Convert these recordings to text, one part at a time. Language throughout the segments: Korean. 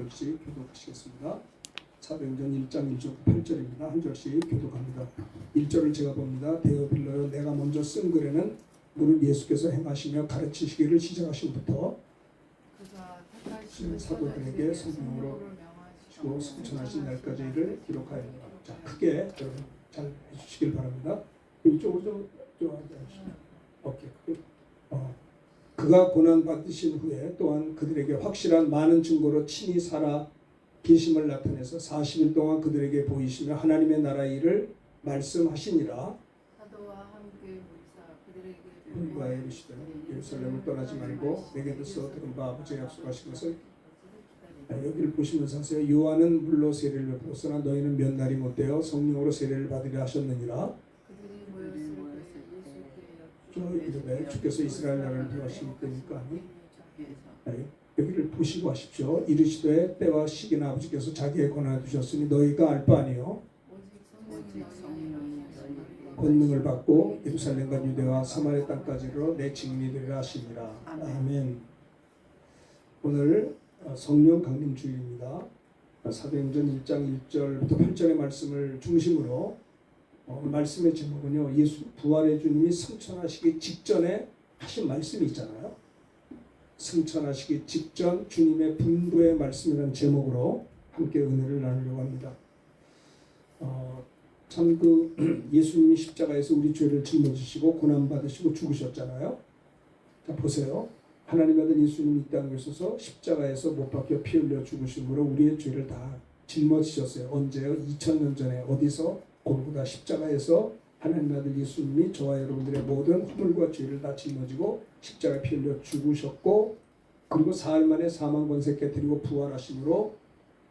절씩 교독하시겠습니다. 사도행전 1장 1절 8절입니다. 한 절씩 교독합니다. 1절을 제가 봅니다. 데오빌로여 내가 먼저 쓴 글에는 무릇 예수께서 행하시며 가르치시기를 시작하신부터 사도들에게 성령으로 주고 승천하신 날까지 일을 기록하였노라. 자, 크게 여러분 잘 해주시길 바랍니다. 이쪽으로 좀 앉아주시죠. 오케이. 그가 고난 받으신 후에 또한 그들에게 확실한 많은 증거로 친히 살아 계심을 나타내서 40일 동안 그들에게 보이시며 하나님의 나라의 일을 말씀하시니라. 사도와 함께 모이사 그들에게 분부하여 이르시되 예루살렘을 떠나지 말고 내게서 들은 바 아버지의 약속하신 것을 여기를 보시면서 하세요. 요한은 물로 세례를 베풀었으나 너희는 몇 날이 못되어 성령으로 세례를 받으려 하셨느니라. 그들이 모였을 저 이름에 주께서 이스라엘 나라를 구하시기 때니까 여기를 보시고 하십시오. 이르시되 때와 시기는 아버지께서 자기의 권한에 두셨으니 너희가 알 바 아니요 권능을 받고 예루살렘과 유대와 사마리아 땅까지로 내 증인이 되리라 하시니라. 아멘. 오늘 성령 강림 주일입니다. 사도행전 1장 1절부터 8절의 말씀을 중심으로 말씀의 제목은요, 예수 부활의 주님이 승천하시기 직전에 하신 말씀이 있잖아요. 승천하시기 직전 주님의 분부의 말씀이라는 제목으로 함께 은혜를 나누려고 합니다. 참 예수님이 십자가에서 우리 죄를 짊어지시고 고난 받으시고 죽으셨잖아요. 자 보세요. 하나님의 아들 예수님이 이 땅에 오셔서 십자가에서 못 박혀 피 흘려 죽으심으로 우리의 죄를 다 짊어지셨어요. 언제요? 2000년 전에 어디서? 골고다 십자가에서 하나님의 아들 예수님이 저와 여러분들의 모든 허물과 죄를 다 짊어지고 십자가에 피 흘려 죽으셨고, 그리고 사흘 만에 사망 권세 깨뜨리고 부활하심으로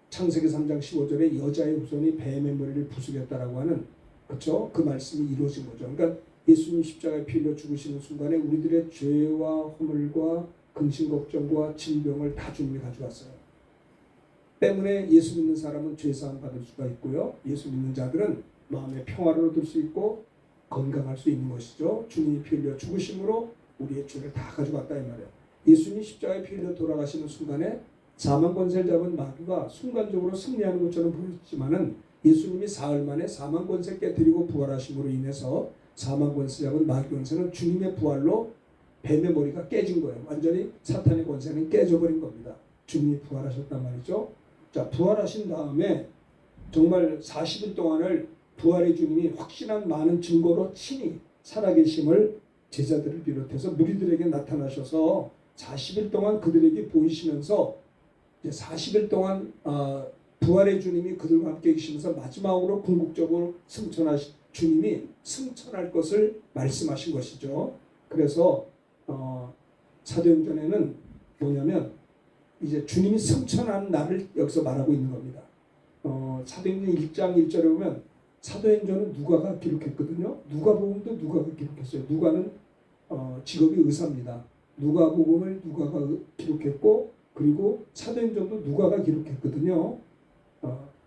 창세기 3장 15절에 여자의 후손이 뱀의 머리를 부수겠다라고 하는, 그렇죠? 그 말씀이 이루어진 거죠. 그러니까 예수님 십자가에 피 흘려 죽으시는 순간에 우리들의 죄와 허물과 근심 걱정과 질병을 다 주님이 가져갔어요. 때문에 예수 믿는 사람은 죄사함 받을 수가 있고요. 예수 믿는 자들은 마음의 평화를 얻을 수 있고 건강할 수 있는 것이죠. 주님이 피 흘려 죽으심으로 우리의 죄를 다 가져갔다 이 말이에요. 예수님이 십자가에 피 흘려 돌아가시는 순간에 사망 권세를 잡은 마귀가 순간적으로 승리하는 것처럼 보였지만은 예수님이 사흘 만에 사망 권세 깨뜨리고 부활하심으로 인해서 사망 권세 잡은 마귀 권세는 주님의 부활로 뱀의 머리가 깨진 거예요. 완전히 사탄의 권세는 깨져버린 겁니다. 주님이 부활하셨단 말이죠. 자, 부활하신 다음에 정말 40일 동안을 부활의 주님이 확실한 많은 증거로 친히 살아계심을 제자들을 비롯해서 무리들에게 나타나셔서 40일 동안 그들에게 보이시면서 이제 40일 동안 부활의 주님이 그들과 함께 계시면서 마지막으로 궁극적으로 주님이 승천할 것을 말씀하신 것이죠. 그래서 사도행전에는 뭐냐면 이제 주님이 승천하는 날을 여기서 말하고 있는 겁니다. 사도행전 1장 1절에 보면 사도행전은 누가가 기록했거든요. 누가복음도 누가가 기록했어요. 누가는 직업이 의사입니다. 누가복음을 누가가 기록했고, 그리고 사도행전도 누가가 기록했거든요.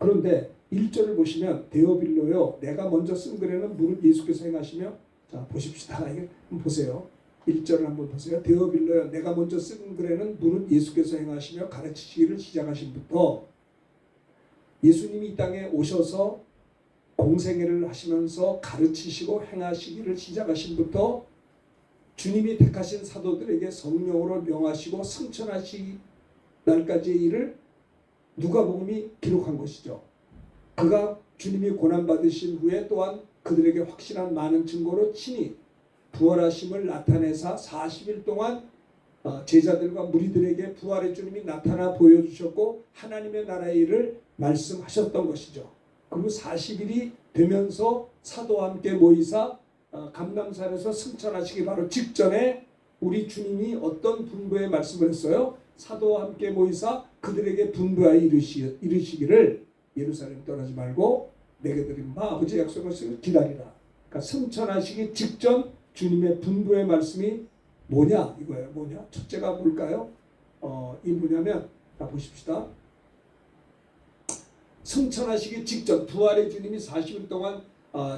그런데 1절을 보시면 데오빌로여 내가 먼저 쓴 글에는 무릇 예수께서 행하시며, 자 보십시다. 이게 한번 보세요. 1절을 한번 보세요. 데오빌로여 내가 먼저 쓴 글에는 무릇 예수께서 행하시며 가르치시기를 시작하신부터, 예수님이 이 땅에 오셔서 공생애를 하시면서 가르치시고 행하시기를 시작하신부터 주님이 택하신 사도들에게 성령으로 명하시고 승천하시 날까지의 일을 누가복음이 기록한 것이죠. 그가 주님이 고난받으신 후에 또한 그들에게 확실한 많은 증거로 친히 부활하심을 나타내사 40일 동안 제자들과 무리들에게 부활의 주님이 나타나 보여주셨고 하나님의 나라의 일을 말씀하셨던 것이죠. 그리고 40일이 되면서 사도와 함께 모이사 감람산에서 승천하시기 바로 직전에 우리 주님이 어떤 분부의 말씀을 했어요? 사도와 함께 모이사 그들에게 분부하여 이르시기를 예루살렘 떠나지 말고 내게 드린 바 아버지의 약속을 기다리라. 그러니까 승천하시기 직전 주님의 분부의 말씀이 뭐냐 이거예요. 뭐냐? 첫째가 뭘까요? 이 뭐냐면 보십시다. 승천하시기 직전 부활의 주님이 40일 동안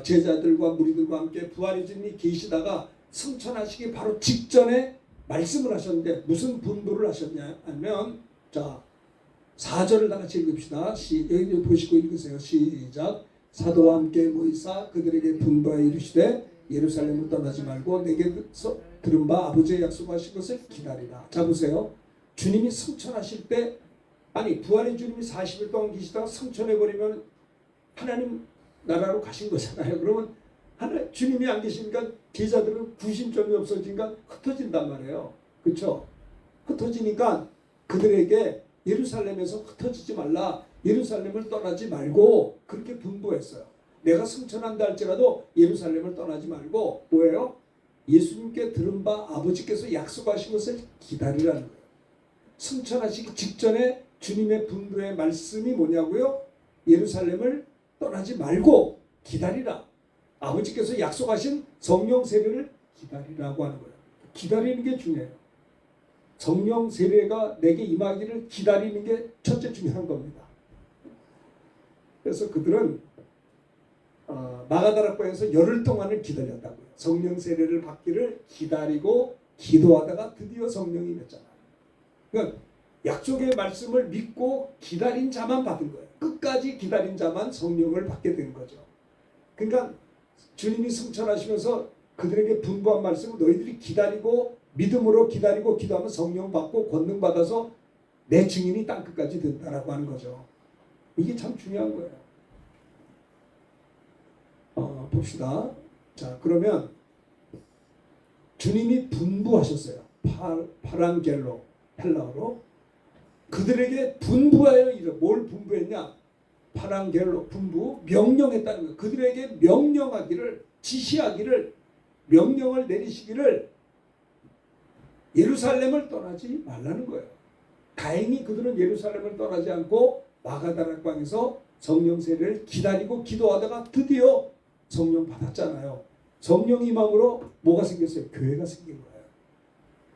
제자들과 무리들과 함께 부활의 주님이 계시다가 승천하시기 바로 직전에 말씀을 하셨는데 무슨 분부를 하셨냐 하면, 자 4절을 다 같이 읽읍시다. 여기 보시고 읽으세요. 시작. 사도와 함께 모이사 그들에게 분부하여 이르시되 예루살렘을 떠나지 말고 내게서 들은 바 아버지의 약속하신 것을 기다리라. 자 보세요. 주님이 승천하실 때 아니 부활의 주님이 40일 동안 계시다가 승천해버리면 하나님 나라로 가신 거잖아요. 그러면 주님이 안 계시니까 제자들은 구심점이 없어지니까 흩어진단 말이에요. 그렇죠? 흩어지니까 그들에게 예루살렘에서 흩어지지 말라. 예루살렘을 떠나지 말고 그렇게 분부했어요. 내가 승천한다 할지라도 예루살렘을 떠나지 말고 뭐예요? 예수님께 들은 바 아버지께서 약속하신 것을 기다리라는 거예요. 승천하시기 직전에 주님의 분부의 말씀이 뭐냐고요? 예루살렘을 떠나지 말고 기다리라. 아버지께서 약속하신 성령 세례를 기다리라고 하는 거예요. 기다리는 게 중요해요. 성령 세례가 내게 임하기를 기다리는 게 첫째 중요한 겁니다. 그래서 그들은 마가다락방에서 열흘 동안을 기다렸다고요. 성령 세례를 받기를 기다리고 기도하다가 드디어 성령이 임했잖아요. 그러니까 약속의 말씀을 믿고 기다린 자만 받은 거예요. 끝까지 기다린 자만 성령을 받게 된 거죠. 그러니까 주님이 승천하시면서 그들에게 분부한 말씀을 너희들이 기다리고 믿음으로 기다리고 기도하면 성령 받고 권능 받아서 내 증인이 땅끝까지 된다라고 하는 거죠. 이게 참 중요한 거예요. 봅시다. 자, 그러면 주님이 분부하셨어요. 파랑겔로 헬라어로 그들에게 분부하여 이르. 뭘 분부했냐? 파랑겔로 분부, 명령했다는 거예요. 그들에게 명령하기를, 지시하기를, 명령을 내리시기를 예루살렘을 떠나지 말라는 거예요. 다행히 그들은 예루살렘을 떠나지 않고 마가다락방에서 성령 세례를 기다리고 기도하다가 드디어 성령 받았잖아요. 성령 임함으로 뭐가 생겼어요? 교회가 생긴 거예요.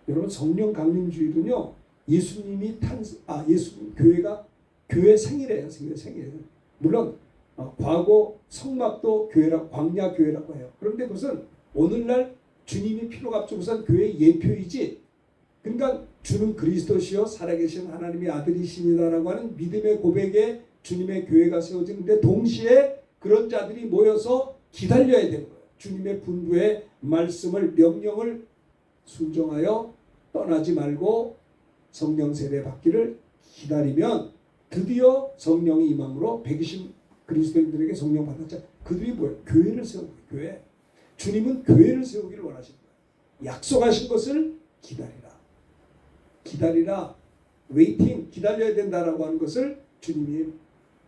여러분 성령 강림주일은요, 예수님이 교회가 교회 생일이에요. 생일. 물론 과거 성막도 교회라고, 광야 교회라고 해요. 그런데 그것은 오늘날 주님이 피로 값주고선 교회의 예표이지, 그러니까 주는 그리스도시요 살아계신 하나님의 아들이십니다라고 하는 믿음의 고백에 주님의 교회가 세워지는데 동시에 그런 자들이 모여서 기다려야 되는 거예요. 주님의 분부의 말씀을, 명령을 순종하여 떠나지 말고 성령 세례 받기를 기다리면 드디어 성령이 임함으로 120 그리스도인들에게 성령 받았잖아요. 그들이 뭐예요? 교회를 세우고, 교회. 주님은 교회를 세우기를 원하신 거예요. 약속하신 것을 기다리라. 웨이팅, 기다려야 된다라고 하는 것을 주님이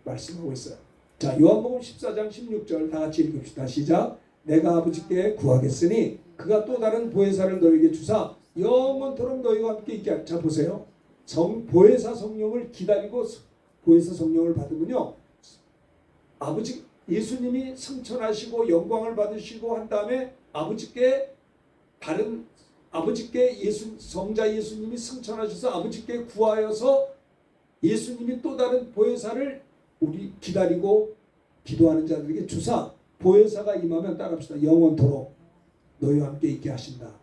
말씀하고 있어요. 자, 요한복음 14장 16절 다 같이 읽읍시다. 시작. 내가 아버지께 구하겠으니 그가 또 다른 보혜사를 너에게 주사 영원토록 너희와 함께 있게 하라. 자, 보세요. 보혜사 성령을 기다리고 보혜사 성령을 받으면요, 아버지 예수님이 승천하시고 영광을 받으시고 한 다음에 아버지께 성자 예수님이 승천하셔서 아버지께 구하여서 예수님이 또 다른 보혜사를 우리 기다리고 기도하는 자들에게 주사 보혜사가 임하면 따라합시다. 영원토록 너희와 함께 있게 하신다.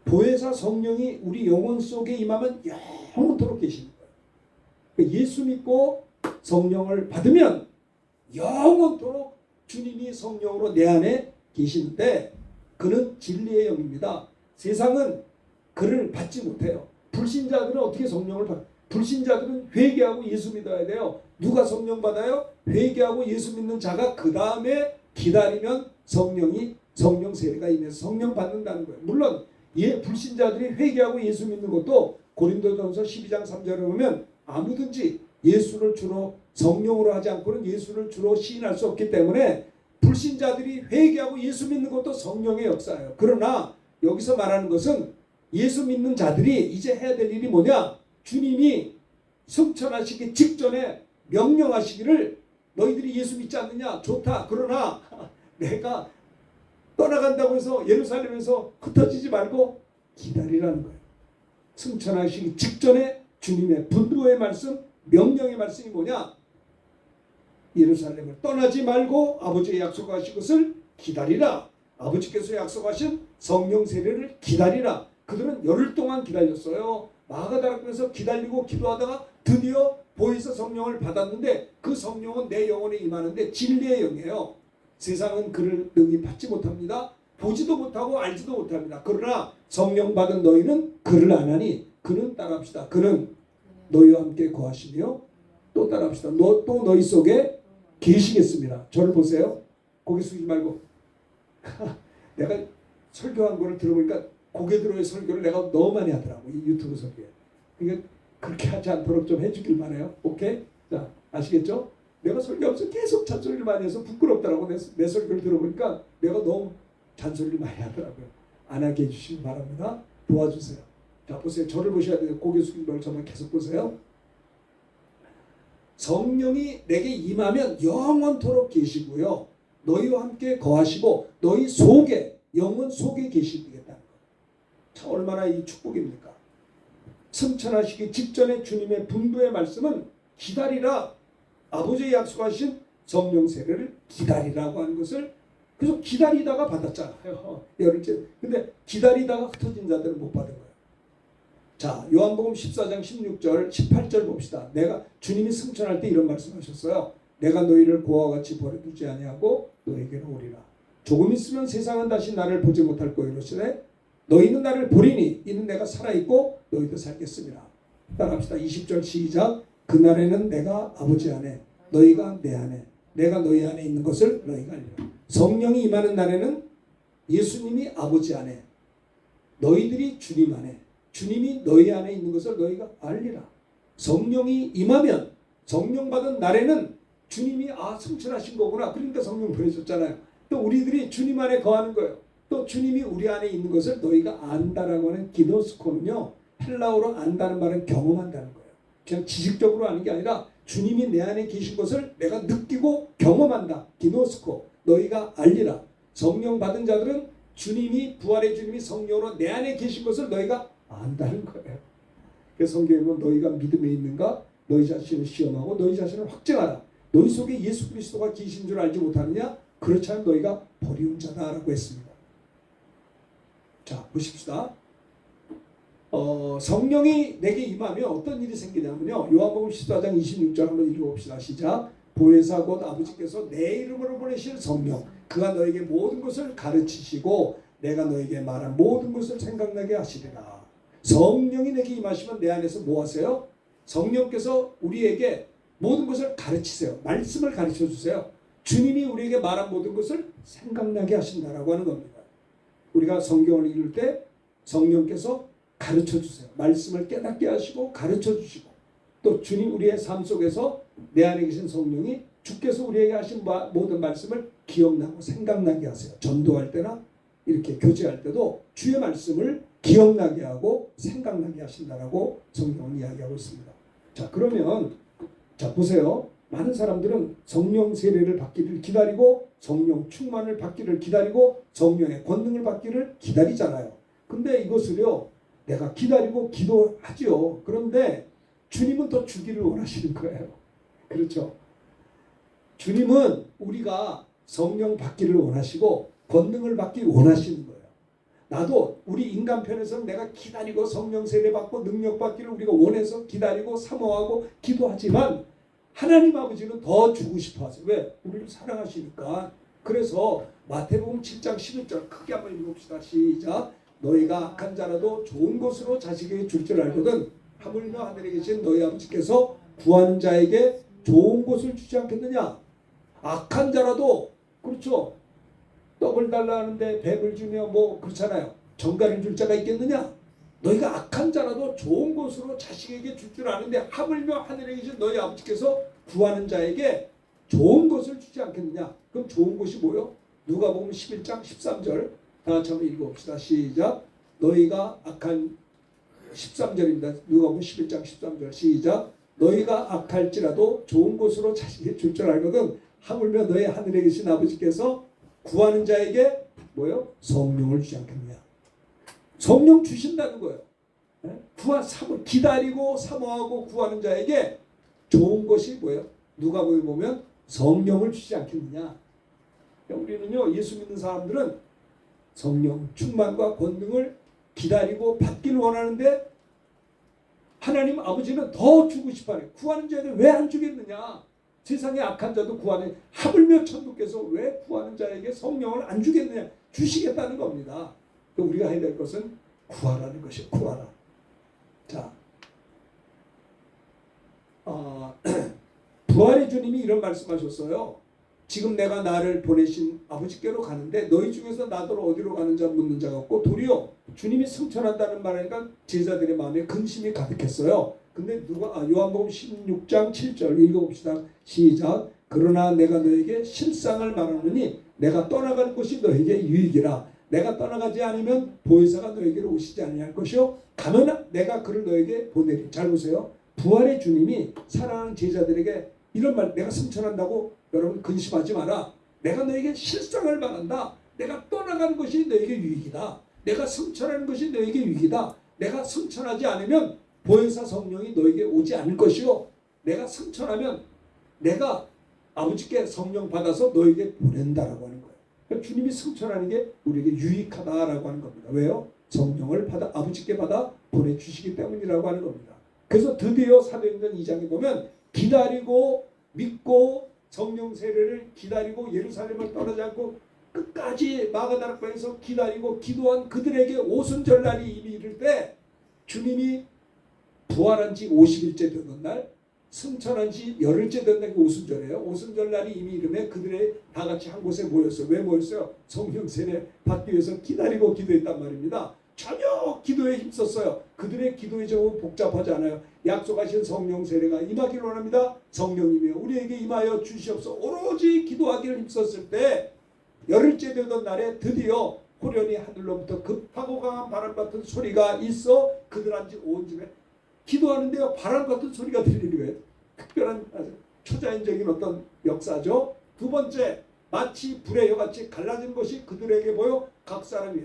보혜사 성령이 우리 영혼 속에 임하면 영원토록 계시는 거예요. 예수 믿고 성령을 받으면 영원토록 주님이 성령으로 내 안에 계시는데 그는 진리의 영입니다. 세상은 그를 받지 못해요. 불신자들은 어떻게 성령을 받아요? 불신자들은 회개하고 예수 믿어야 돼요. 누가 성령 받아요? 회개하고 예수 믿는 자가 그 다음에 기다리면 성령 세례가 임해서 성령 받는다는 거예요. 물론 불신자들이 회개하고 예수 믿는 것도 고린도전서 12장 3절에 보면 아무든지 예수를 주로 성령으로 하지 않고는 예수를 주로 시인할 수 없기 때문에 불신자들이 회개하고 예수 믿는 것도 성령의 역사예요. 그러나 여기서 말하는 것은 예수 믿는 자들이 이제 해야 될 일이 뭐냐? 주님이 승천하시기 직전에 명령하시기를 너희들이 예수 믿지 않느냐? 좋다. 그러나 내가 떠나간다고 해서 예루살렘에서 흩어지지 말고 기다리라는 거예요. 승천하시기 직전에 주님의 분부의 말씀, 명령의 말씀이 뭐냐? 예루살렘을 떠나지 말고 아버지의 약속하신 것을 기다리라. 아버지께서 약속하신 성령 세례를 기다리라. 그들은 열흘 동안 기다렸어요. 마가다락방에서 기다리고 기도하다가 드디어 보혜사 성령을 받았는데 그 성령은 내 영혼에 임하는데 진리의 영이에요. 세상은 그를 능히 받지 못합니다. 보지도 못하고 알지도 못합니다. 그러나 성령 받은 너희는 그를 아나니 그는 따라합시다. 그는 너희와 함께 거하시며 또 따라합시다. 또 너희 속에 계시겠습니다. 저를 보세요. 고개 숙이지 말고 내가 설교한 거를 들어보니까 고개 들어의 설교를 내가 너무 많이 하더라고. 이 유튜브 설교에. 그러니까 그렇게 하지 않도록 좀 해주길 바라요. 오케이? 자, 아시겠죠? 내가 설교하면서 계속 잔소리를 많이 해서 부끄럽더라고. 내 설교를 들어보니까 내가 너무 잔소리를 많이 하더라고요. 안 하게 해주시기 바랍니다. 도와주세요. 자, 보세요. 저를 보셔야 돼요. 고개 숙이지 말고 저만 계속 보세요. 성령이 내게 임하면 영원토록 계시고요. 너희와 함께 거하시고 너희 속에 영혼 속에 계시겠다는 것. 참 얼마나 이 축복입니까? 승천하시기 직전에 주님의 분부의 말씀은 기다리라. 아버지의 약속하신 성령 세례를 기다리라고 하는 것을 계속 기다리다가 받았잖아요. 열흘째. 근데 기다리다가 흩어진 자들은 못 받은 거예요. 자, 요한복음 14장 16절 18절 봅시다. 내가 주님이 승천할 때 이런 말씀하셨어요. 내가 너희를 고아와 같이 버려두지 아니하고 너에게로 오리라. 조금 있으면 세상은 다시 나를 보지 못할 거이로시되 너희는 나를 보리니 이는 내가 살아있고 너희도 살겠습니다. 따라합시다. 20절 시작. 그날에는 내가 아버지 안에 너희가 내 안에 내가 너희 안에 있는 것을 너희가 알리라. 성령이 임하는 날에는 예수님이 아버지 안에 너희들이 주님 안에 주님이 너희 안에 있는 것을 너희가 알리라. 성령이 임하면 성령 받은 날에는 주님이 승천하신 거구나. 그러니까 성령 보내셨잖아요. 또 우리들이 주님 안에 거하는 거예요. 또 주님이 우리 안에 있는 것을 너희가 안다라고 하는 기노스코는요. 헬라어로 안다는 말은 경험한다는 거예요. 그냥 지식적으로 아는 게 아니라 주님이 내 안에 계신 것을 내가 느끼고 경험한다. 기노스코. 너희가 알리라. 성령 받은 자들은 주님이 부활의 주님이 성령으로 내 안에 계신 것을 너희가 안다는 거예요. 그래서 성경에 보면 너희가 믿음에 있는가? 너희 자신을 시험하고 너희 자신을 확증하라. 너희 속에 예수 그리스도가 계신 줄 알지 못하느냐? 그렇지 않으면 너희가 버리운 자다라고 했습니다. 자, 보십시다. 성령이 내게 임하면 어떤 일이 생기냐면요. 요한복음 14장 26절 한번 읽어봅시다. 시작. 보혜사 곧 아버지께서 내 이름으로 보내실 성령 그가 너에게 모든 것을 가르치시고 내가 너에게 말한 모든 것을 생각나게 하시리라. 성령이 내게 임하시면 내 안에서 뭐 하세요? 성령께서 우리에게 모든 것을 가르치세요. 말씀을 가르쳐 주세요. 주님이 우리에게 말한 모든 것을 생각나게 하신다라고 하는 겁니다. 우리가 성경을 읽을 때 성령께서 가르쳐 주세요. 말씀을 깨닫게 하시고 가르쳐 주시고 또 주님 우리의 삶 속에서 내 안에 계신 성령이 주께서 우리에게 하신 모든 말씀을 기억나고 생각나게 하세요. 전도할 때나 이렇게 교제할 때도 주의 말씀을 기억나게 하고 생각나게 하신다라고 성경은 이야기하고 있습니다. 자, 그러면 자 보세요. 많은 사람들은 성령 세례를 받기를 기다리고 성령 충만을 받기를 기다리고 성령의 권능을 받기를 기다리잖아요. 근데 이것을요. 내가 기다리고 기도하지요. 그런데 주님은 더 주기를 원하시는 거예요. 그렇죠? 주님은 우리가 성령 받기를 원하시고 권능을 받기 원하시는 거예요. 나도 우리 인간 편에서는 내가 기다리고 성령 세례 받고 능력 받기를 우리가 원해서 기다리고 사모하고 기도하지만 하나님 아버지는 더 주고 싶어 하세요. 왜? 우리를 사랑하시니까. 그래서 마태복음 7장 11절 크게 한번 읽읍시다. 시작. 너희가 악한 자라도 좋은 것으로 자식에게 줄 줄 알거든 하물며 하늘에 계신 너희 아버지께서 구하는 자에게 좋은 것을 주지 않겠느냐. 악한 자라도 그렇죠. 떡을 달라 하는데 뱀을 주며 뭐 그렇잖아요. 정갈을 줄 자가 있겠느냐. 너희가 악한 자라도 좋은 것으로 자식에게 줄 줄 아는데 하물며 하늘에 계신 너희 아버지께서 구하는 자에게 좋은 것을 주지 않겠느냐. 그럼 좋은 것이 뭐요? 누가복음 11장 13절 다 같이 한번 읽어봅시다. 시작. 너희가 악한 13절입니다. 누가복음 11장 13절 시작. 너희가 악할지라도 좋은 것으로 자식에게 줄 줄 알거든 하물며 너희 하늘에 계신 아버지께서 구하는 자에게 뭐요? 성령을 주지 않겠느냐. 성령 주신다는 거예요. 기다리고 사모하고 구하는 자에게 좋은 것이 뭐예요? 누가복음에 보면 성령을 주지 않겠느냐. 우리는요 예수 믿는 사람들은 성령 충만과 권능을 기다리고 받기를 원하는데 하나님 아버지는 더 주고 싶어요. 구하는 자에게 왜 안 주겠느냐? 세상의 악한 자도 구하는, 하물며 천국께서 왜 구하는 자에게 성령을 안 주겠느냐? 주시겠다는 겁니다. 우리가 해야 될 것은 구하라는 것이에요. 구하라. 자, 부활의 주님이 이런 말씀하셨어요. 지금 내가 나를 보내신 아버지께로 가는데 너희 중에서 나더러 어디로 가는 자 묻는 자가 없고, 도리어 주님이 승천한다는 말하니까 제자들의 마음에 근심이 가득했어요. 근데 요한복음 16장 7절 읽어봅시다. 시작. 그러나 내가 너에게 실상을 말하노니 내가 떠나가는 것이 너에게 유익이라. 내가 떠나가지 않으면 보혜사가 너에게로 오시지 아니할 것이요 가면 내가 그를 너에게 보내리. 잘 보세요. 부활의 주님이 사랑하는 제자들에게 이런 말, 내가 승천한다고 여러분 근심하지 마라. 내가 너에게 실상을 말한다. 내가 떠나가는 것이 너에게 유익이다. 내가 승천하는 것이 너에게 유익이다. 내가 승천하지 않으면 보혜사 성령이 너에게 오지 않을 것이요 내가 승천하면 내가 아버지께 성령 받아서 너에게 보낸다라고 하는 거예요. 그러니까 주님이 승천하는 게 우리에게 유익하다라고 하는 겁니다. 왜요? 성령을 받아 아버지께 받아 보내주시기 때문이라고 하는 겁니다. 그래서 드디어 사도행전 2장에 보면 기다리고 믿고 성령 세례를 기다리고 예루살렘을 떠나지 않고 끝까지 마가다락방에서 기다리고 기도한 그들에게 오순절날이 이미 이를 때 주님이 부활한 지 50일째 되던 날, 승천한 지 열흘째 되던 날이 오순절이에요. 오순절날이 이미 이름에 그들의 다 같이 한 곳에 모였어요. 왜 모였어요? 성령 세례 받기 위해서 기다리고 기도했단 말입니다. 전혀 기도에 힘썼어요. 그들의 기도의 제목은 복잡하지 않아요. 약속하신 성령 세례가 임하기를 원합니다. 성령님이여 우리에게 임하여 주시옵소서. 오로지 기도하기를 힘썼을 때 열흘째 되던 날에 드디어 호련히 하늘로부터 급하고 강한 바람 같은 소리가 있어 그들한테 온 집에 기도하는데요 바람 같은 소리가 들리는 거예요. 특별한 초자연적인 어떤 역사죠. 두 번째, 마치 불의 혀같이 갈라진 것이 그들에게 보여 각 사람이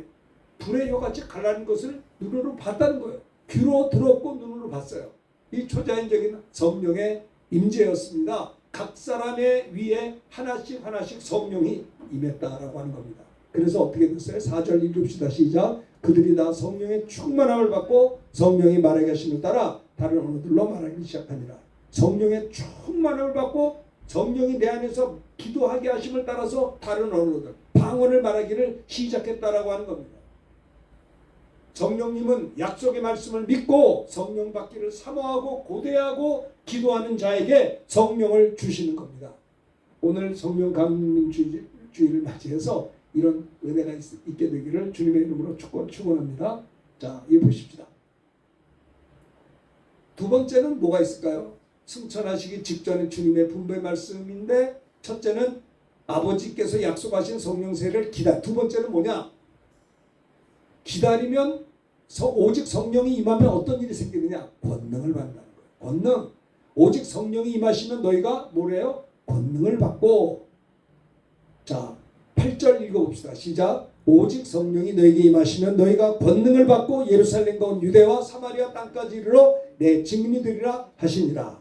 불의 혀같이 갈라진 것을 눈으로 봤다는 거예요. 귀로 들었고 눈으로 봤어요. 이 초자연적인 성령의 임재였습니다. 각 사람의 위에 하나씩 하나씩 성령이 임했다라고 하는 겁니다. 그래서 어떻게 됐어요? 4절 읽읍시다. 시작. 그들이 다 성령의 충만함을 받고 성령이 말하게 하심을 따라 다른 언어들로 말하기 시작하니라. 성령의 충만함을 받고 성령이 내 안에서 기도하게 하심을 따라서 다른 언어들, 방언을 말하기를 시작했다라고 하는 겁니다. 성령님은 약속의 말씀을 믿고 성령 받기를 사모하고 고대하고 기도하는 자에게 성령을 주시는 겁니다. 오늘 성령 감민주의를 맞이해서 이런 은혜가 있게 되기를 주님의 이름으로 축원합니다. 자, 이거 보십시다. 두 번째는 뭐가 있을까요? 승천하시기 직전에 주님의 분부의 말씀인데, 첫째는 아버지께서 약속하신 성령 세례를 두 번째는 뭐냐? 기다리면 오직 성령이 임하면 어떤 일이 생기느냐? 권능을 받는다는 거예요. 권능. 오직 성령이 임하시면 너희가 뭐래요? 권능을 받고. 자, 8절 읽어봅시다. 시작. 오직 성령이 너에게 임하시면 너희가 권능을 받고 예루살렘과 온 유대와 사마리아 땅까지 이르러 내 증인이 되리라 하시니라.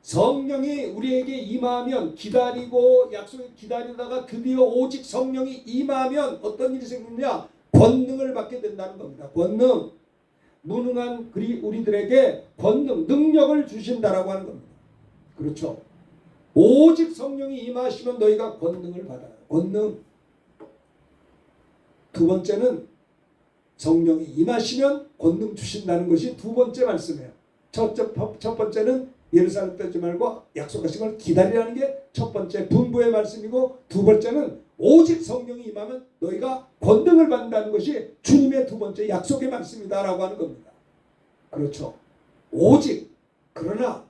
성령이 우리에게 임하면 기다리고 약속을 기다리다가 드디어 오직 성령이 임하면 어떤 일이 생기느냐? 권능을 받게 된다는 겁니다. 권능. 무능한 우리들에게 권능, 능력을 주신다라고 하는 겁니다. 그렇죠. 오직 성령이 임하시면 너희가 권능을 받아요. 권능. 두 번째는 성령이 임하시면 권능 주신다는 것이 두 번째 말씀이에요. 첫 번째는 예루살렘 떠지 말고 약속하신 걸 기다리라는 게 첫 번째 분부의 말씀이고, 두 번째는 오직 성령이 임하면 너희가 권능을 받는다는 것이 주님의 두 번째 약속의 말씀이다라고 하는 겁니다. 그렇죠. 오직. 그러나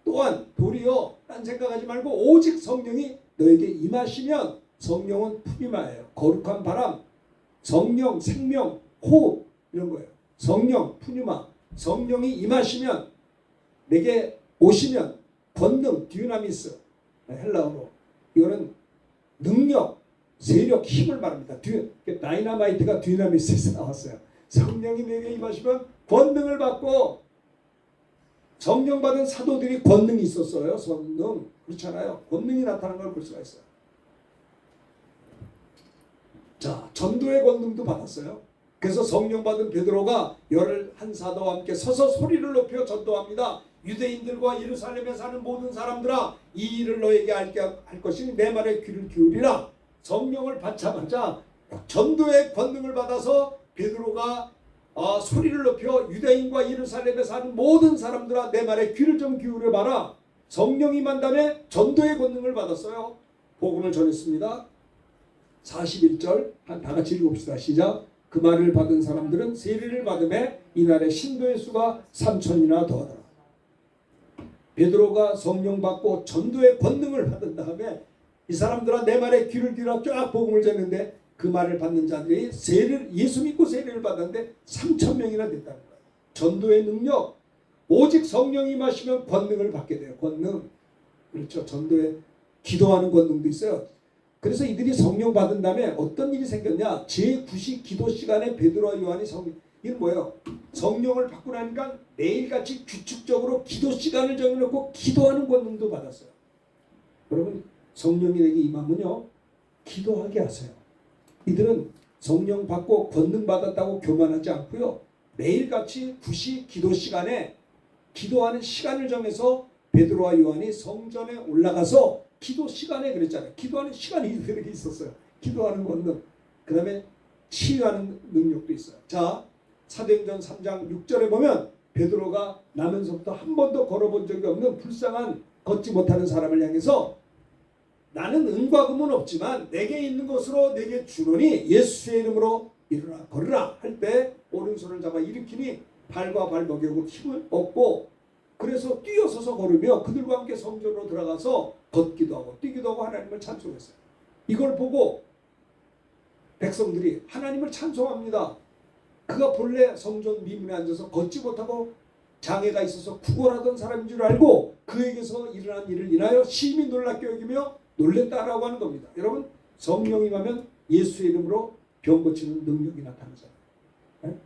또한 도리어 딴 생각하지 말고 오직 성령이 너에게 임하시면, 성령은 푸니마예요. 거룩한 바람, 성령, 생명, 호흡 이런 거예요. 성령, 푸니마. 성령이 임하시면, 내게 오시면 권능, 듀나미스, 헬라어로 이거는 능력, 세력, 힘을 말합니다. 다이나마이트가 듀나미스에서 나왔어요. 성령이 내게 임하시면 권능을 받고, 성령 받은 사도들이 권능이 있었어요. 권능. 그렇잖아요. 권능이 나타난 걸 볼 수가 있어요. 자, 전도의 권능도 받았어요. 그래서 성령 받은 베드로가 11사도와 함께 서서 소리를 높여 전도합니다. 유대인들과 예루살렘에 사는 모든 사람들아, 이 일을 너에게 알게 할 것이니 내 말에 귀를 기울이라. 성령을 받자마자 전도의 권능을 받아서 베드로가 소리를 높여 유대인과 예루살렘에 사는 모든 사람들아, 내 말에 귀를 좀 기울여 봐라. 성령이 임한 다음에 전도의 권능을 받았어요. 복음을 전했습니다. 41절 다 같이 읽어봅시다. 시작. 그 말을 받은 사람들은 세례를 받음에 이날에 신도의 수가 3,000이나 더하더라. 베드로가 성령 받고 전도의 권능을 받은 다음에 이 사람들아 내 말에 귀를 기울여 쫙 복음을 전했는데 그 말을 받는 자들이 예수 믿고 세례를 받았는데 3,000명이나 됐다는 거예요. 전도의 능력, 오직 성령이 임하시면 권능을 받게 돼요. 권능. 그렇죠. 전도에 기도하는 권능도 있어요. 그래서 이들이 성령 받은 다음에 어떤 일이 생겼냐? 제9시 기도 시간에 베드로와 요한이 이건 뭐예요? 성령을 받고 나니까 매일같이 규칙적으로 기도 시간을 정해놓고 기도하는 권능도 받았어요. 여러분, 성령이 내게 임하면요, 기도하게 하세요. 이들은 성령 받고 권능 받았다고 교만하지 않고요, 매일같이 9시 기도 시간에 기도하는 시간을 정해서 베드로와 요한이 성전에 올라가서 기도 시간에 그랬잖아요. 기도하는 시간이 이들에게 있었어요. 기도하는 권능. 그 다음에 치유하는 능력도 있어요. 자, 사도행전 3장 6절에 보면 베드로가 나면서부터 한 번도 걸어본 적이 없는 불쌍한 걷지 못하는 사람을 향해서 나는 은과 금은 없지만 내게 있는 것으로 내게 주노니 예수의 이름으로 일어나 걸으라 할 때 오른손을 잡아 일으키니 발과 발목에 힘을 얻고 그래서 뛰어서서 걸으며 그들과 함께 성전으로 들어가서 걷기도 하고 뛰기도 하고 하나님을 찬송했어요. 이걸 보고 백성들이 하나님을 찬송합니다. 그가 본래 성전 미문에 앉아서 걷지 못하고 장애가 있어서 구걸하던 사람인 줄 알고 그에게서 일어난 일을 인하여 심히 놀랍게 여기며 놀랬다라고 하는 겁니다. 여러분, 성령이 임하면 예수의 이름으로 병 고치는 능력이 나타나잖아요. 네?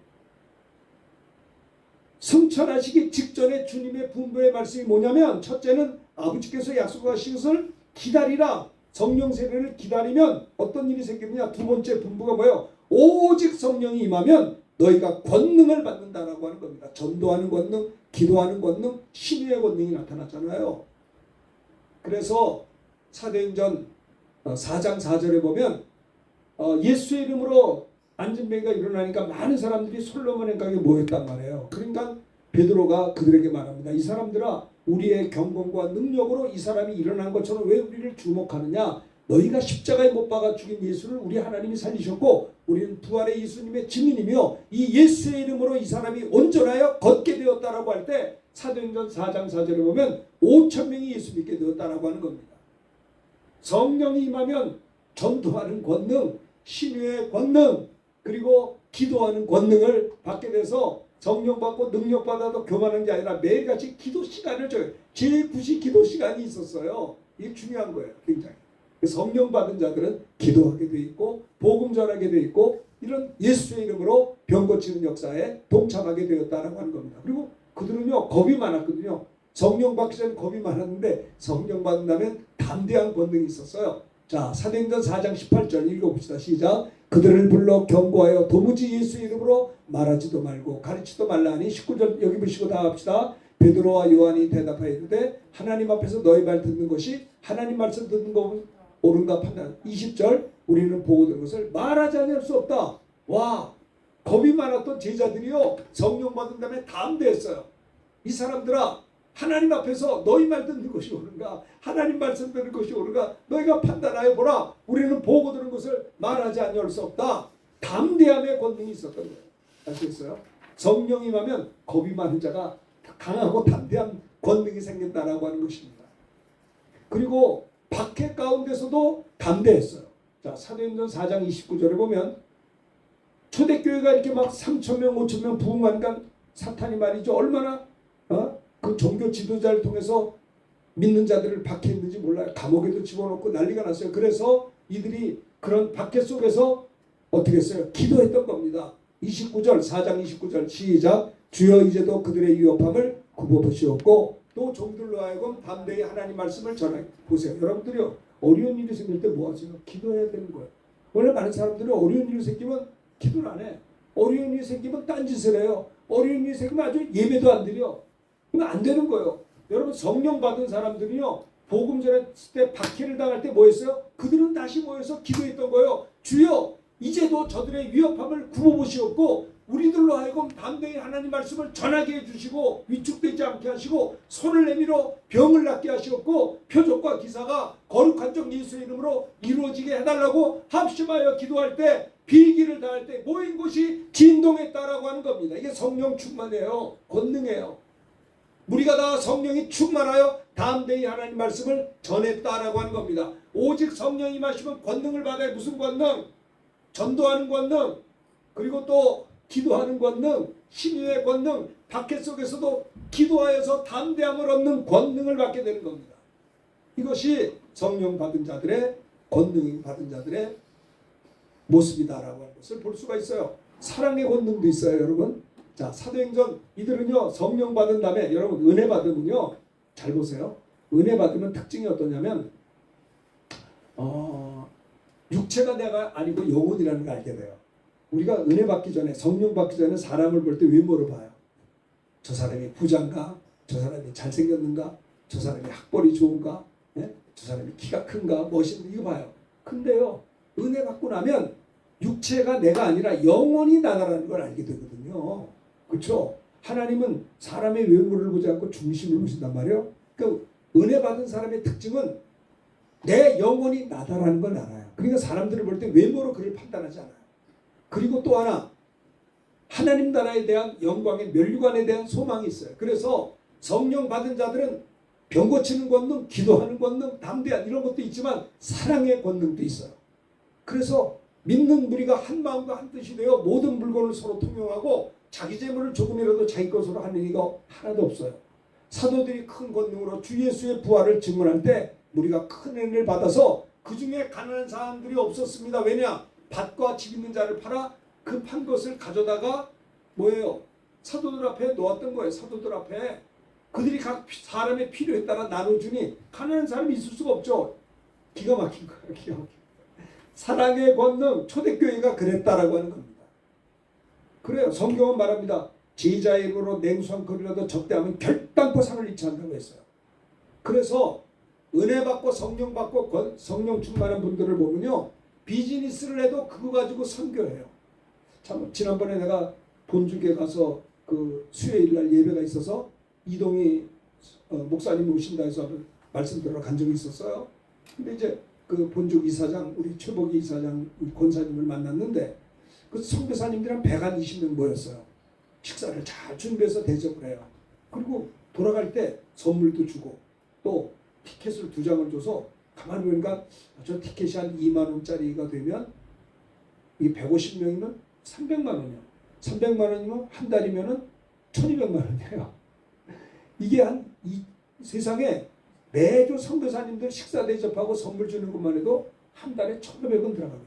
승천하시기 직전에 주님의 분부의 말씀이 뭐냐면, 첫째는 아버지께서 약속하신 것을 기다리라. 성령 세례를 기다리면 어떤 일이 생기느냐. 두 번째 분부가 뭐예요? 오직 성령이 임하면 너희가 권능을 받는다라고 하는 겁니다. 전도하는 권능, 기도하는 권능, 신유의 권능이 나타났잖아요. 그래서 사도행전 4장 4절에 보면 예수의 이름으로 안진뱅이가 일어나니까 많은 사람들이 솔로몬의 강에 모였단 말이에요. 그러니까 베드로가 그들에게 말합니다. 이 사람들아, 우리의 경건과 능력으로 이 사람이 일어난 것처럼 왜 우리를 주목하느냐. 너희가 십자가에 못 박아 죽인 예수를 우리 하나님이 살리셨고 우리는 부활의 예수님의 증인이며 이 예수의 이름으로 이 사람이 온전하여 걷게 되었다라고 할 때 사도행전 4장 4절에 보면 5,000명이 예수 믿게 되었다라고 하는 겁니다. 성령이 임하면 전도하는 권능, 신유의 권능, 그리고 기도하는 권능을 받게 돼서 성령 받고 능력 받아도 교만한 게 아니라 매일같이 기도 시간을 줘요. 제9시 기도 시간이 있었어요. 이게 중요한 거예요. 굉장히. 성령 받은 자들은 기도하게 돼 있고 복음 전하게 돼 있고 이런 예수의 이름으로 병 고치는 역사에 동참하게 되었다라고 하는 겁니다. 그리고 그들은요, 겁이 많았거든요. 성령 받기 전에 겁이 많았는데 성령 받은 다음에 담대한 권능이 있었어요. 자, 사도행전 4장 18절 읽어봅시다. 시작. 그들을 불러 경고하여 도무지 예수의 이름으로 말하지도 말고 가르치도 말라 하니 19절 여기 보시고 다 합시다. 베드로와 요한이 대답하여 이르되 하나님 앞에서 너희 말 듣는 것이 하나님 말씀 듣는 거 옳은가 판단. 20절 우리는 보고 들은 것을 말하지 아니할 수 없다. 와, 겁이 많았던 제자들이요, 성령 받은 다음에 담대했어요. 이 사람들아, 하나님 앞에서 너희 말 듣는 것이 옳은가, 하나님 말씀 듣는 것이 옳은가 너희가 판단하여 보라. 우리는 보고 들은 것을 말하지 아니할 수 없다. 담대함의 권능이 있었던 거예요. 아시겠어요? 성령이 임하면 겁이 많은 자가 강하고 담대한 권능이 생긴다라고 하는 것입니다. 그리고 박해 가운데서도 담대했어요. 자, 사도행전 4장 29절에 보면 초대교회가 이렇게 막 3,000명 5,000명 부흥하니까 사탄이 말이죠, 얼마나 그 종교 지도자를 통해서 믿는 자들을 박해했는지 몰라요. 감옥에도 집어넣고 난리가 났어요. 그래서 이들이 그런 박해 속에서 어떻게 했어요? 기도했던 겁니다. 29절 4장 29절 시작. 주여 이제도 그들의 위협함을 굽어보시옵고 또 종들로 하여금 담대히 하나님 말씀을 전하게. 보세요. 여러분들이요, 어려운 일이 생길 때 뭐 하세요? 기도해야 되는 거예요. 원래 많은 사람들은 어려운 일이 생기면 기도를 안 해. 어려운 일이 생기면 딴짓을 해요. 어려운 일이 생기면 아주 예배도 안 드려. 그러면 안 되는 거예요. 여러분 성령 받은 사람들은요. 복음 전할 때 박해를 당할 때 뭐 했어요? 그들은 다시 모여서 기도했던 거예요. 주여 이제도 저들의 위협함을 굽어보시옵고 우리들로 하여금 담대히 하나님 말씀을 전하게 해주시고 위축되지 않게 하시고 손을 내밀어 병을 낫게 하시옵고 표적과 기사가 거룩한 종 예수의 이름으로 이루어지게 해달라고 합심하여 기도할 때 비기를 다할 때 모인 곳이 진동했다라고 하는 겁니다. 이게 성령 충만이에요. 권능이에요. 우리가 다 성령이 충만하여 담대히 하나님 말씀을 전했다라고 하는 겁니다. 오직 성령이 임하시면 권능을 받아야 무슨 권능? 전도하는 권능, 그리고 또 기도하는 권능, 신유의 권능, 박해 속에서도 기도하여서 담대함을 얻는 권능을 받게 되는 겁니다. 이것이 성령 받은 자들의 권능 받은 자들의 모습이다라고 하는 것을 볼 수가 있어요. 사랑의 권능도 있어요, 여러분. 자, 사도행전 이들은요 성령 받은 다음에 여러분 은혜 받으면요 잘 보세요. 은혜 받으면 특징이 어떠냐면 육체가 내가 아니고 영혼이라는 걸 알게 돼요. 우리가 은혜 받기 전에 성령 받기 전에 사람을 볼 때 외모를 봐요. 저 사람이 부자인가? 저 사람이 잘생겼는가? 저 사람이 학벌이 좋은가? 예? 저 사람이 키가 큰가? 멋있는가? 이거 봐요. 근데요 은혜 받고 나면 육체가 내가 아니라 영혼이 나다라는 걸 알게 되거든요. 그렇죠? 하나님은 사람의 외모를 보지 않고 중심을 보신단 말이에요. 그 은혜 받은 사람의 특징은 내 영혼이 나다라는 걸 알아요. 그러니까 사람들을 볼 때 외모로 그를 판단하지 않아요. 그리고 또 하나 하나님 나라에 대한 영광의 면류관에 대한 소망이 있어요. 그래서 성령 받은 자들은 병 고치는 권능, 기도하는 권능, 담대한 이런 것도 있지만 사랑의 권능도 있어요. 그래서 믿는 무리가 한 마음과 한 뜻이 되어 모든 물건을 서로 통용하고 자기 재물을 조금이라도 자기 것으로 하는 이가 하나도 없어요. 사도들이 큰 권능으로 주 예수의 부활을 증언할 때 우리가 큰 은혜를 받아서 그 중에 가난한 사람들이 없었습니다. 왜냐? 밭과 집 있는 자를 팔아 그 판 것을 가져다가 뭐예요? 사도들 앞에 놓았던 거예요. 사도들 앞에 그들이 각 사람의 필요에 따라 나눠주니 가난한 사람이 있을 수가 없죠. 기가 막힌 거예요. 기가 막힌. 사랑의 권능, 초대교회가 그랬다라고 하는 겁니다. 그래요. 성경은 말합니다. 제자의 입으로 냉수 한 그릇이라도 접대하면 결단코 상을 잃지 않는다고 했어요. 그래서 은혜 받고 성령 받고 성령 충만한 분들을 보면요. 비즈니스를 해도 그거 가지고 선교해요. 참 지난번에 내가 본죽에 가서 그 수요일날 예배가 있어서 이동희 목사님 오신다 해서 말씀 들으러 간 적이 있었어요. 근데 이제 그 본죽 이사장 우리 최복희 이사장 권사님을 만났는데 그 선교사님들이 한 120명 모였어요. 식사를 잘 준비해서 대접을 해요. 그리고 돌아갈 때 선물도 주고 또 티켓을 2장을 줘서 가만히 보니까 저 티켓이 한 2만 원짜리가 되면 이게 150명이면 300만 원이요. 300만 원이면 한 달이면은 1200만 원이에요. 이게 이 세상에 매주 선교사님들 식사 대접하고 선물 주는 것만 해도 한 달에 1,500원 들어가거든요.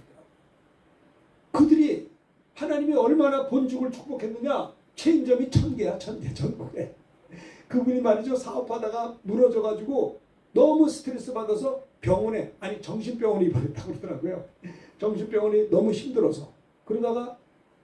그들이 하나님이 얼마나 본죽을 축복했느냐. 체인점이 1000개야. 1000개 전국에. 그분이 말이죠. 사업하다가 무너져가지고 너무 스트레스 받아서 병원에 아니 정신병원에 입원했다고 그러더라고요. 정신병원이 너무 힘들어서 그러다가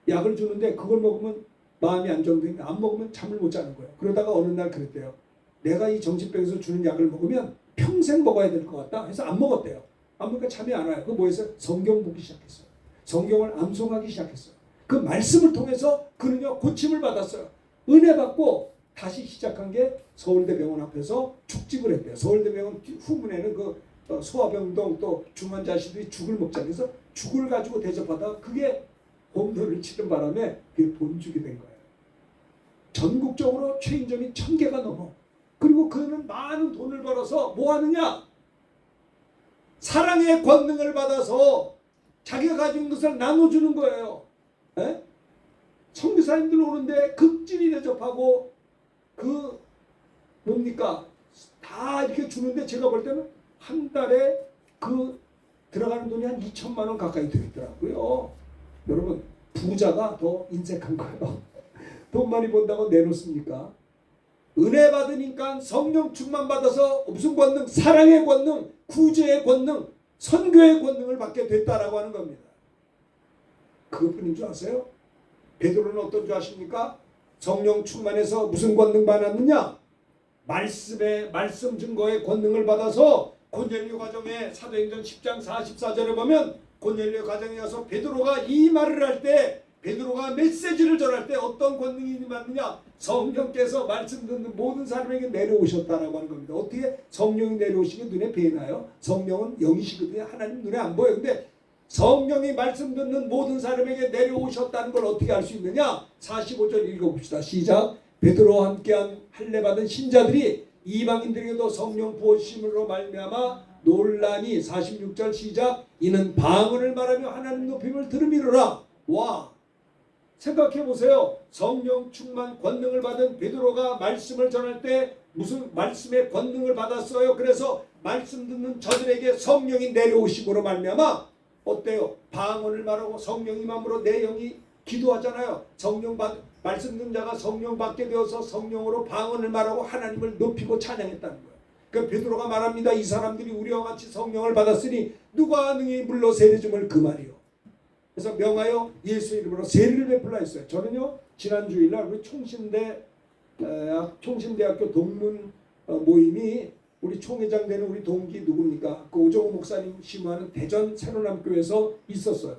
약을 주는데 그걸 먹으면 마음이 안정되니까 안 먹으면 잠을 못 자는 거예요. 그러다가 어느 날 그랬대요. 내가 이 정신병에서 주는 약을 먹으면 평생 먹어야 될 것 같다 해서 안 먹었대요. 안 먹으니까 잠이 안 와요. 그거 뭐였어요? 성경 보기 시작했어요. 성경을 암송하기 시작했어요. 그 말씀을 통해서 그는요 고침을 받았어요. 은혜 받고 다시 시작한 게 서울대병원 앞에서 죽집을 했대요. 서울대병원 후문에는 그 소아병동 또 중환자실들이 죽을 먹자고 해서 죽을 가지고 대접하다가 그게 홈런을 치는 바람에 그게 본죽이 된 거예요. 전국적으로 체인점이 1000개가 넘어. 그리고 그는 많은 돈을 벌어서 뭐 하느냐? 사랑의 권능을 받아서 자기가 가진 것을 나눠주는 거예요. 에? 선교사님들 오는데 극진히 대접하고 그 뭡니까? 다 이렇게 주는데 제가 볼 때는 한 달에 그 들어가는 돈이 한 2천만 원 가까이 되더라고요. 여러분 부자가 더 인색한 거예요. 돈 많이 번다고 내놓습니까? 은혜 받으니까 성령 충만 받아서 무슨 권능? 사랑의 권능, 구제의 권능, 선교의 권능을 받게 됐다라고 하는 겁니다. 그것뿐인 줄 아세요? 베드로는 어떤 줄 아십니까? 성령 충만해서 무슨 권능 받았느냐? 말씀 증거의 권능을 받아서 고넬료 가정에 사도행전 10장 44절에 보면 고넬료 가정에 가서 베드로가 이 말을 할 때 베드로가 메시지를 전할 때 어떤 권능이 받느냐? 성령께서 말씀 듣는 모든 사람에게 내려오셨다라고 하는 겁니다. 어떻게 성령이 내려오시게 눈에 보이나요? 성령은 영이시거든요. 하나님 눈에 안 보여요. 근데 성령이 말씀 듣는 모든 사람에게 내려오셨다는 걸 어떻게 알 수 있느냐? 45절 읽어봅시다. 시작. 베드로와 함께한 할례 받은 신자들이 이방인들에게도 성령 부어주심으로 말미암아 논란이 46절 시작. 이는 방언을 말하며 하나님 높임을 들음이로라. 와, 생각해 보세요. 성령 충만 권능을 받은 베드로가 말씀을 전할 때 무슨 말씀의 권능을 받았어요? 그래서 말씀 듣는 저들에게 성령이 내려오심으로 말미암아 어때요? 방언을 말하고 성령 임함으로 내 영이 기도하잖아요. 말씀 듣는 자가 성령 받게 되어서 성령으로 방언을 말하고 하나님을 높이고 찬양했다는 거예요. 그 베드로가 말합니다. 이 사람들이 우리와 같이 성령을 받았으니 누가 능히 물러 세례 줌을 그 말이요. 그래서 명하여 예수 이름으로 세례를 베풀라 했어요. 저는요 지난 주일날 우리 총신대학교 동문 모임이 우리 총회장 되는 우리 동기 누굽니까? 그 오정호 목사님 심우하는 대전 새로남교에서 있었어요.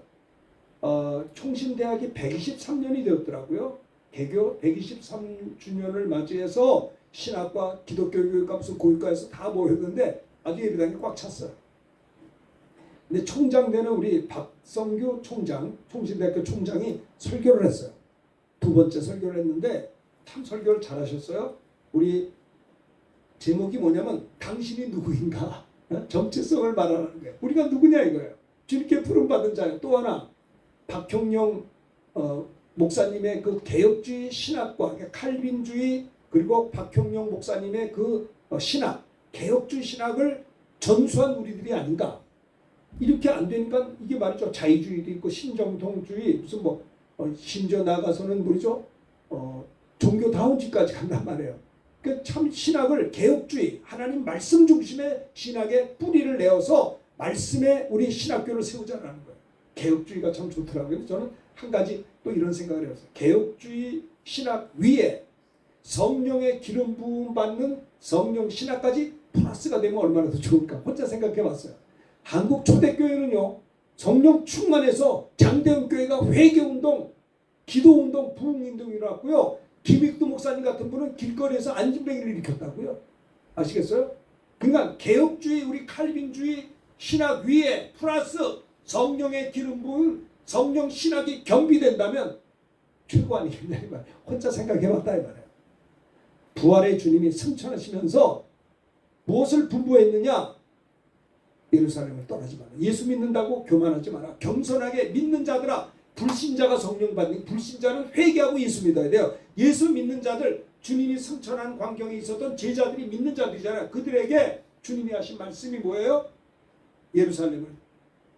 총신대학이 123년이 되었더라고요. 개교 123주년을 맞이해서 신학과 기독교 교육과 무슨 고위과에서 다 모였는데 아주 예배당이 꽉 찼어요. 근데 총장 되는 우리 박성규 총장, 총신대학교 총장이 설교를 했어요. 두 번째 설교를 했는데 참 설교를 잘하셨어요. 우리 제목이 뭐냐면 당신이 누구인가? 정체성을 말하는 거예요. 우리가 누구냐 이거예요. 주님께 부름받은 자예요. 또 하나 박형룡 목사님의 그 개혁주의 신학과 칼빈주의 그리고 박형룡 목사님의 그 신학 개혁주의 신학을 전수한 우리들이 아닌가. 이렇게 안 되니까 이게 말이죠. 자유주의도 있고 신정통주의 무슨 심지어 나가서는 뭐죠? 종교다운주의까지 간단 말이에요. 그 참 신학을 개혁주의 하나님 말씀 중심의 신학에 뿌리를 내어서 말씀에 우리 신학교를 세우자는 거예요. 개혁주의가 참 좋더라고요. 저는 한 가지 또 이런 생각을 해봤어요. 개혁주의 신학 위에 성령의 기름 부음 받는 성령 신학까지 플러스가 되면 얼마나 더 좋을까. 혼자 생각해봤어요. 한국 초대교회는요. 성령 충만해서 장대현 교회가 회개운동, 기도운동, 부흥운동을 일어났고요. 김익두 목사님 같은 분은 길거리에서 안진뱅이를 일으켰다고요. 아시겠어요? 그러니까 개혁주의 우리 칼빈주의 신학 위에 플러스 성령의 기름 부은 성령 신학이 겸비된다면 최고 아니겠냐 이 말이에요. 혼자 생각해봤다 이 말이에요. 부활의 주님이 승천하시면서 무엇을 분부했느냐? 예루살렘을 떠나지 마라. 예수 믿는다고 교만하지 마라. 겸손하게 믿는 자들아. 불신자가 성령 받는 불신자는 회개하고 예수 믿어야 돼요. 예수 믿는 자들 주님이 승천한 광경에 있었던 제자들이 믿는 자들이잖아요. 그들에게 주님이 하신 말씀이 뭐예요? 예루살렘을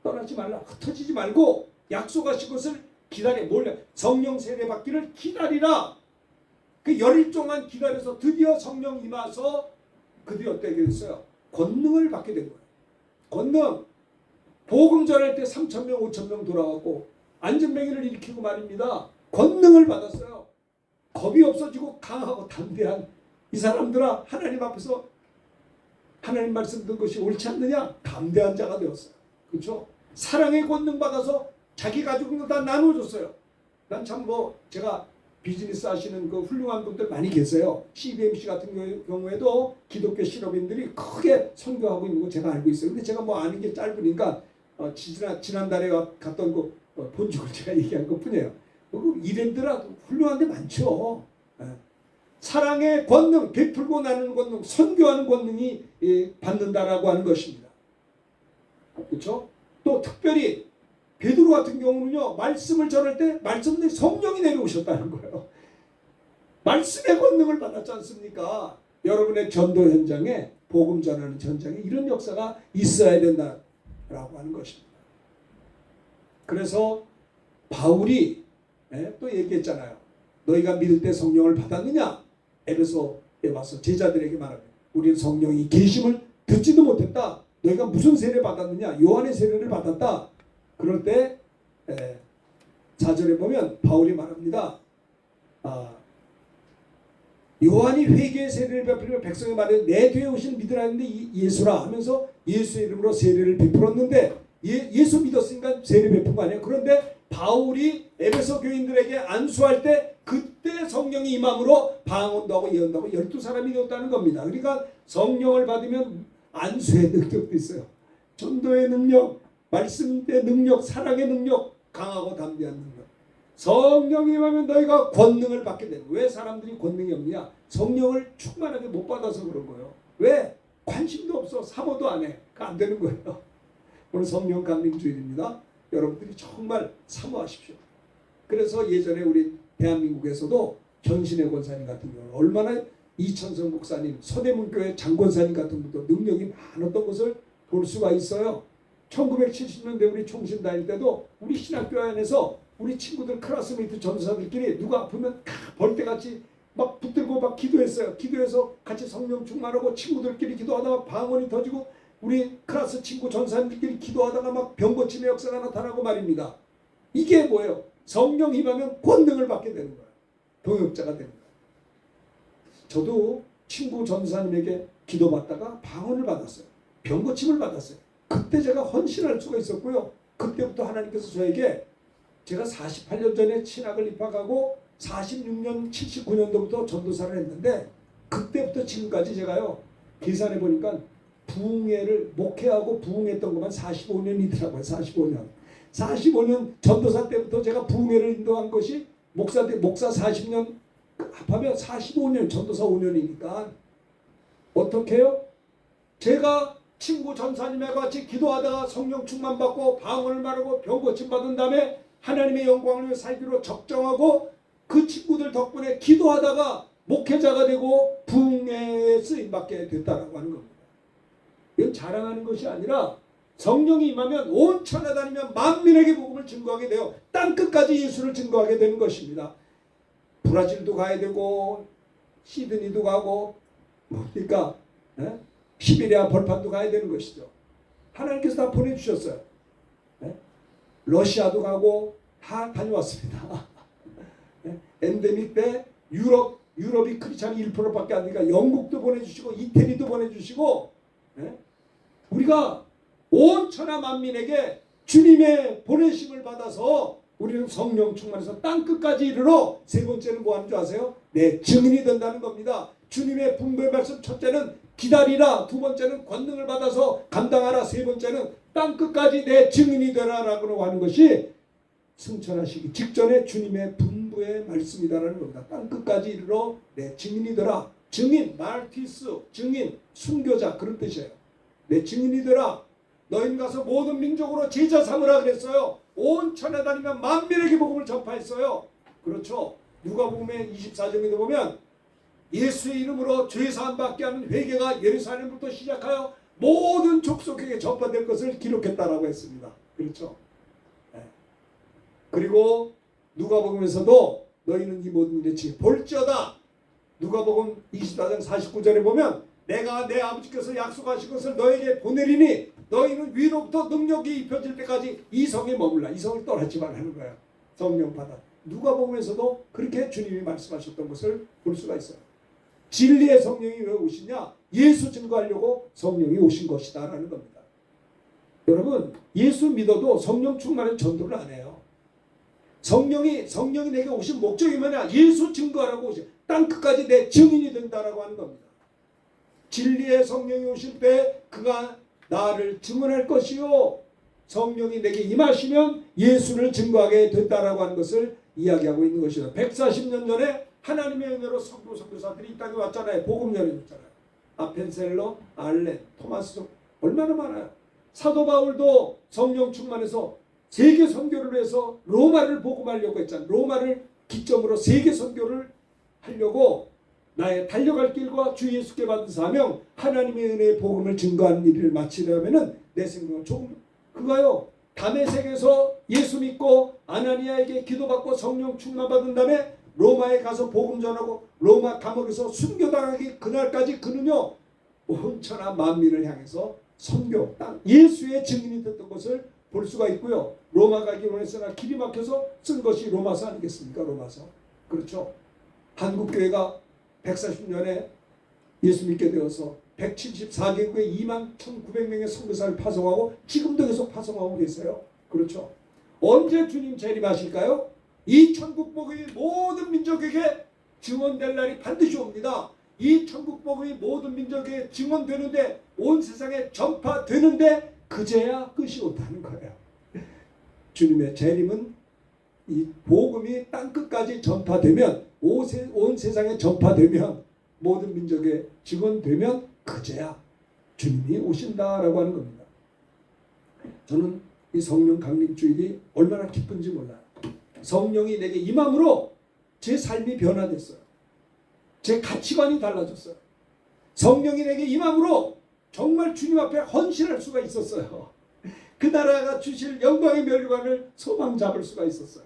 떠나지 말라. 흩어지지 말고 약속하신 것을 기다려. 몰래 성령 세례 받기를 기다리라. 그 열흘 동안 기다려서 드디어 성령 임하서 그들이 어떻게 됐어요? 권능을 받게 된 거예요. 권능. 복음 전할 때 3,000명 5,000명 돌아왔고 안전뱅이를 일으키고 말입니다. 권능을 받았어요. 겁이 없어지고 강하고 담대한 이 사람들아 하나님 앞에서 하나님 말씀 듣는 것이 옳지 않느냐? 담대한 자가 되었어요. 그렇죠? 사랑의 권능 받아서 자기 가족을 다 나눠줬어요. 난 참 제가 비즈니스 하시는 그 훌륭한 분들 많이 계세요. CBMC 같은 경우에도 기독교 실업인들이 크게 선교하고 있는 거 제가 알고 있어요. 근데 제가 아는 게 짧으니까 지난달에 갔던 그 본죽을 제가 얘기한 것 뿐이에요. 이랜드라도 훌륭한 데 많죠. 사랑의 권능, 베풀고 나누는 권능, 선교하는 권능이 받는다라고 하는 것입니다. 그렇죠? 또 특별히 베드로 같은 경우는요. 말씀을 전할 때 말씀에 성령이 내려오셨다는 거예요. 말씀의 권능을 받았지 않습니까? 여러분의 전도 현장에 복음 전하는 현장에 이런 역사가 있어야 된다라고 하는 것입니다. 그래서 바울이 또 얘기했잖아요. 너희가 믿을 때 성령을 받았느냐? 에베소에 와서 제자들에게 말합니다. 우리는 성령이 계심을 듣지도 못했다. 너희가 무슨 세례 받았느냐? 요한의 세례를 받았다. 그럴 때 4절에 보면 바울이 말합니다. 요한이 회개의 세례를 베풀며 백성에 말해 내 뒤에 오신 믿으라 했는데 예수라 하면서 예수의 이름으로 세례를 베풀었는데 예수 믿었으니까 세례 베푼 거 아니에요. 그런데 바울이 에베소 교인들에게 안수할 때 그때 성령이 임함으로 방언도 하고 예언도 하고 12사람이 되었다는 겁니다. 그러니까 성령을 받으면 안수의 능력도 있어요. 전도의 능력, 말씀의 능력, 사랑의 능력, 강하고 담대한 능력. 성령이 임하면 너희가 권능을 받게 되는. 왜 사람들이 권능이 없냐? 성령을 충만하게 못 받아서 그런 거예요. 왜? 관심도 없어. 사모도 안 해. 그 안 되는 거예요. 오늘 성령 강림 주일입니다. 여러분들이 정말 사모하십시오. 그래서 예전에 우리 대한민국에서도 전신의 권사님 같은 경우는 얼마나 이천성 목사님, 서대문교회 장권사님 같은 분도 능력이 많았던 것을 볼 수가 있어요. 1970년대 우리 총신 다닐 때도 우리 신학교 안에서 우리 친구들 클래스메이트 전도사들끼리 누가 아프면 벌떼같이 막 붙들고 막 기도했어요. 기도해서 같이 성령 충만하고 친구들끼리 기도하다가 방언이 터지고 우리 클래스 친구 전사님들끼리 기도하다가 막 병 고침의 역사가 나타나고 말입니다. 이게 뭐예요? 성령 임하면 권능을 받게 되는 거예요. 동역자가 되는 거예요. 저도 친구 전사님에게 기도받다가 방언을 받았어요. 병 고침을 받았어요. 그때 제가 헌신할 수가 있었고요. 그때부터 하나님께서 저에게 제가 48년 전에 신학을 입학하고 46년 79년도부터 전도사를 했는데 그때부터 지금까지 제가요 계산해 보니까 부흥회를 목회하고 부흥했던 것만 45년이더라고요. 45년 전도사 때부터 제가 부흥회를 인도한 것이 목사 40년 합하면 45년 전도사 5년이니까 어떻게 해요? 제가 친구 전사님과 같이 기도하다가 성령 충만 받고 방언을 말하고 병 고침 받은 다음에 하나님의 영광을 위해 살기로 적정하고 그 친구들 덕분에 기도하다가 목회자가 되고 부흥회에 쓰임받게 됐다라고 하는 겁니다. 이건 자랑하는 것이 아니라 성령이 임하면 온 천하 다니며 만민에게 복음을 증거하게 되어 땅끝까지 예수를 증거하게 되는 것입니다. 브라질도 가야 되고 시드니도 가고 뭡니까? 시베리아 벌판도 가야 되는 것이죠. 하나님께서 다 보내주셨어요. 러시아도 가고 다 다녀왔습니다. 엔데믹 때 유럽이 크리스찬이 1%밖에 안 되니까 영국도 보내주시고 이태리도 보내주시고 우리가 온 천하 만민에게 주님의 보내심을 받아서 우리는 성령 충만해서 땅끝까지 이르러 세 번째는 뭐 하는 줄 아세요? 내 증인이 된다는 겁니다. 주님의 분부의 말씀 첫째는 기다리라, 두 번째는 권능을 받아서 감당하라, 세 번째는 땅끝까지 내 증인이 되라라고 하는 것이 승천하시기 직전에 주님의 분부의 말씀이다라는 겁니다. 땅끝까지 이르러 내 증인이 되라. 증인, 마르티스, 증인, 순교자 그런 뜻이에요. 내 증인이 되라. 너희는 가서 모든 민족으로 제자 삼으라 그랬어요. 온 천하 다니면 만민에게 복음을 전파했어요. 그렇죠. 누가복음의 24장에도 보면 예수의 이름으로 죄사함 받게 하는 회개가 예루살렘부터 시작하여 모든 족속에게 전파될 것을 기록했다라고 했습니다. 그렇죠. 그리고 누가복음에서도 너희는 이 모든 일에 지혜 볼지어다. 누가복음 24장 49절에 보면 내가 내 아버지께서 약속하신 것을 너에게 보내리니 너희는 위로부터 능력이 입혀질 때까지 이 성에 머물라. 이 성을 떠나지 말라는 거예요. 성령 받아. 누가복음에서도 그렇게 주님이 말씀하셨던 것을 볼 수가 있어요. 진리의 성령이 왜 오시냐? 예수 증거하려고 성령이 오신 것이다 라는 겁니다. 여러분 예수 믿어도 성령 충만한 전도를 안 해요. 성령이 내게 오신 목적이 뭐냐? 예수 증거하라고 오신 땅끝까지 내 증인이 된다라고 하는 겁니다. 진리의 성령이 오실 때 그가 나를 증언할 것이요 성령이 내게 임하시면 예수를 증거하게 된다라고 하는 것을 이야기하고 있는 것이다. 140년 전에 하나님의 은혜로 선교사들이 이 땅에 왔잖아요. 복음 전해줬잖아요. 아펜셀러, 알렌, 토마스 얼마나 많아요. 사도 바울도 성령 충만해서 세계 선교를 해서 로마를 복음하려고 했잖아요. 로마를 기점으로 세계 선교를 하려고 나의 달려갈 길과 주 예수께 받은 사명 하나님의 은혜의 복음을 증거하는 일을 마치려면은 내 생명은 조금 그거요. 다메섹에서 예수 믿고 아나니아에게 기도받고 성령 충만 받은 다음에 로마에 가서 복음 전하고 로마 감옥에서 순교당하기 그날까지 그는요 온 천하 만민을 향해서 선교 땅 예수의 증인이 됐던 것을 볼 수가 있고요. 로마 가기 원했으나 길이 막혀서 쓴 것이 로마서 아니겠습니까? 로마서. 그렇죠. 한국교회가 140년에 예수 믿게 되어서 174개국에 21,900명의 선교사를 파송하고 지금도 계속 파송하고 계세요. 그렇죠. 언제 주님 재림하실까요? 이 천국 복음이 모든 민족에게 증언될 날이 반드시 옵니다. 이 천국 복음이 모든 민족에게 증언되는데 온 세상에 전파되는데 그제야 끝이 온다는 거예요. 주님의 재림은 이 복음이 땅끝까지 전파되면 온 세상에 전파되면 모든 민족에 증언되면 그제야 주님이 오신다라고 하는 겁니다. 저는 이 성령 강림 주일이 얼마나 기쁜지 몰라요. 성령이 내게 임함으로 제 삶이 변화됐어요. 제 가치관이 달라졌어요. 성령이 내게 임함으로 정말 주님 앞에 헌신할 수가 있었어요. 그 나라가 주실 영광의 멸관을 소망 잡을 수가 있었어요.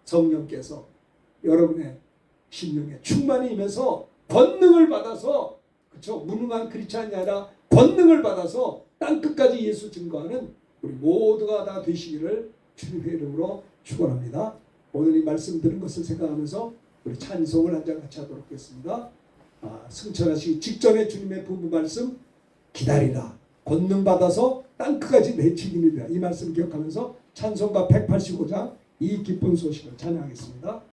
성령께서 여러분의 심령에 충만히 임해서 권능을 받아서, 그렇죠? 무능한 크리스찬이 아니라 권능을 받아서 땅끝까지 예수 증거하는 우리 모두가 다 되시기를 주님의 이름으로 축원합니다. 오늘 이 말씀 들은 것을 생각하면서 우리 찬송을 한 장 같이 하도록 하겠습니다. 승천하시기 직전에 주님의 부부 말씀 기다리라. 권능 받아서 땅끝까지 내치기입니다. 이 말씀 기억하면서 찬송가 185장 이 기쁜 소식을 찬양하겠습니다.